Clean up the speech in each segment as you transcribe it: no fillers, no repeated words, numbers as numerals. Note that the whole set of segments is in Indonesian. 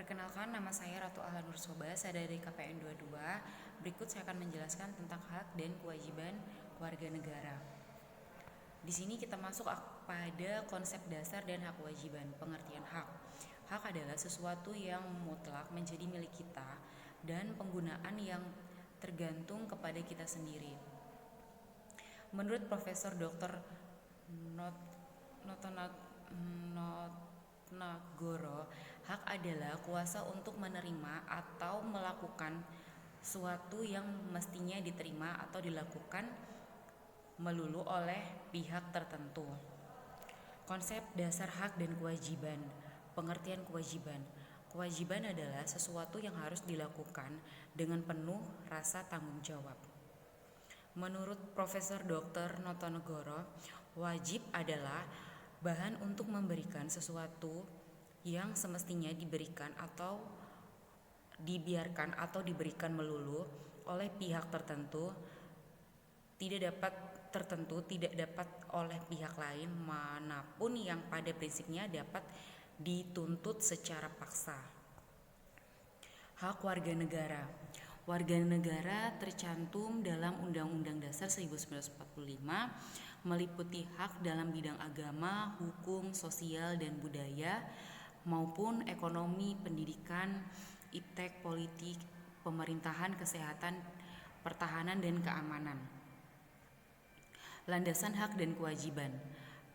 Perkenalkan, nama saya Ratu Ahlan Nursoba, saya dari KPN 22. Berikut saya akan menjelaskan tentang hak dan kewajiban warga negara. Di sini kita masuk pada konsep dasar dan hak kewajiban. Pengertian hak. Hak adalah sesuatu yang mutlak menjadi milik kita dan penggunaan yang tergantung kepada kita sendiri. Menurut Profesor Dr. Notnagoro, hak adalah kuasa untuk menerima atau melakukan sesuatu yang mestinya diterima atau dilakukan melulu oleh pihak tertentu. Konsep dasar hak dan kewajiban. Pengertian kewajiban. Kewajiban adalah sesuatu yang harus dilakukan dengan penuh rasa tanggung jawab. Menurut Profesor Dr. Notonegoro, wajib adalah bahan untuk memberikan sesuatu yang semestinya diberikan atau dibiarkan atau diberikan melulu oleh pihak tertentu, tidak dapat oleh pihak lain manapun yang pada prinsipnya dapat dituntut secara paksa. Hak warga negara. Warga negara tercantum dalam Undang-Undang Dasar 1945, meliputi hak dalam bidang agama, hukum, sosial, dan budaya, maupun ekonomi, pendidikan, iptek, politik, pemerintahan, kesehatan, pertahanan, dan keamanan. Landasan hak dan kewajiban.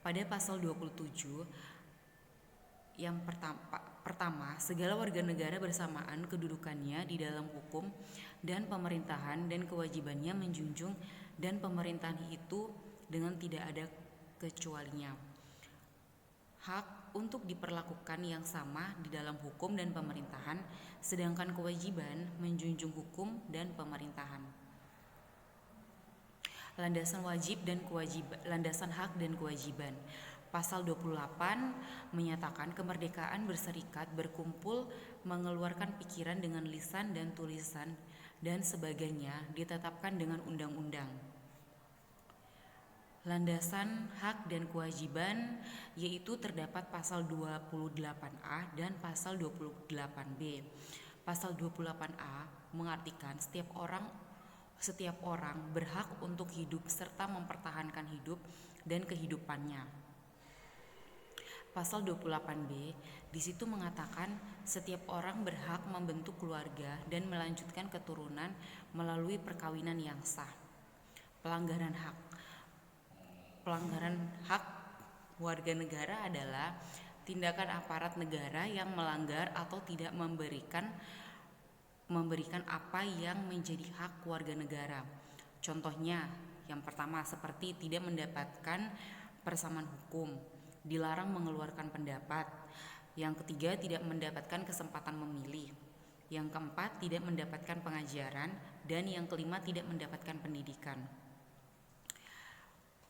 Pada pasal 27, yang pertama, segala warga negara bersamaan kedudukannya di dalam hukum dan pemerintahan dan kewajibannya menjunjung dan pemerintahan itu dengan tidak ada kecualinya. Hak untuk diperlakukan yang sama di dalam hukum dan pemerintahan, sedangkan kewajiban menjunjung hukum dan pemerintahan. Landasan wajib dan kewajiban, landasan hak dan kewajiban. Pasal 28 menyatakan kemerdekaan berserikat, berkumpul, mengeluarkan pikiran dengan lisan dan tulisan dan sebagainya ditetapkan dengan undang-undang. Landasan hak dan kewajiban yaitu terdapat pasal 28A dan pasal 28B. Pasal 28A mengartikan setiap orang berhak untuk hidup serta mempertahankan hidup dan kehidupannya. Pasal 28B di situ mengatakan setiap orang berhak membentuk keluarga dan melanjutkan keturunan melalui perkawinan yang sah. Pelanggaran hak warga negara adalah tindakan aparat negara yang melanggar atau tidak memberikan apa yang menjadi hak warga negara. Contohnya, yang pertama seperti tidak mendapatkan persamaan hukum, dilarang mengeluarkan pendapat. Yang ketiga, tidak mendapatkan kesempatan memilih. Yang keempat, tidak mendapatkan pengajaran. Dan yang kelima, tidak mendapatkan pendidikan.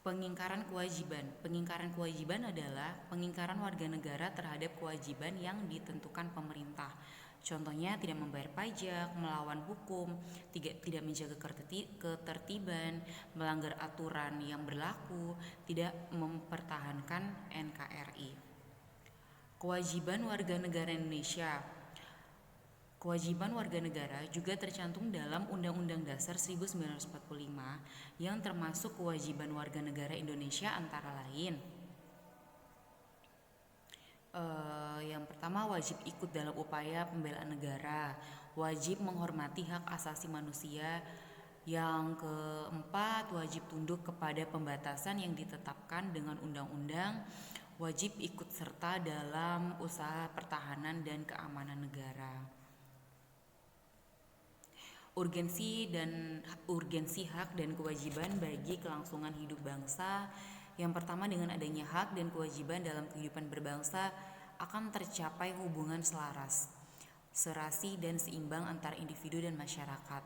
Pengingkaran kewajiban. Pengingkaran kewajiban adalah pengingkaran warga negara terhadap kewajiban yang ditentukan pemerintah. Contohnya tidak membayar pajak, melawan hukum, tidak menjaga ketertiban, melanggar aturan yang berlaku, tidak mempertahankan NKRI. Kewajiban warga negara Indonesia. Kewajiban warga negara juga tercantum dalam Undang-Undang Dasar 1945 yang termasuk kewajiban warga negara Indonesia antara lain. Yang pertama, wajib ikut dalam upaya pembelaan negara, wajib menghormati hak asasi manusia. Yang keempat, wajib tunduk kepada pembatasan yang ditetapkan dengan undang-undang, wajib ikut serta dalam usaha pertahanan dan keamanan negara. Urgensi hak dan kewajiban bagi kelangsungan hidup bangsa. Yang pertama, dengan adanya hak dan kewajiban dalam kehidupan berbangsa akan tercapai hubungan selaras, serasi dan seimbang antara individu dan masyarakat.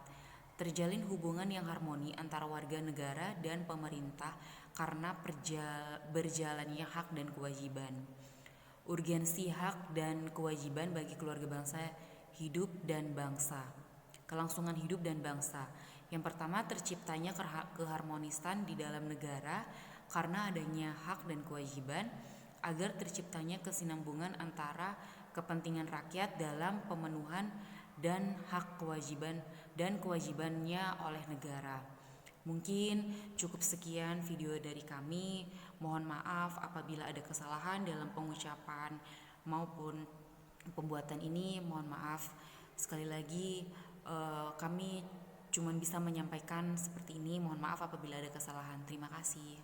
Terjalin hubungan yang harmoni antara warga negara dan pemerintah karena berjalannya hak dan kewajiban. Urgensi hak dan kewajiban bagi keluarga bangsa hidup dan bangsa. Kelangsungan hidup dan bangsa. Yang pertama, terciptanya keharmonisan di dalam negara karena adanya hak dan kewajiban, agar terciptanya kesinambungan antara kepentingan rakyat dalam pemenuhan dan hak kewajibannya oleh negara. Mungkin cukup sekian video dari kami. Mohon maaf apabila ada kesalahan dalam pengucapan maupun pembuatan ini. Mohon maaf. Sekali lagi kami cuma bisa menyampaikan seperti ini. Mohon maaf apabila ada kesalahan. Terima kasih.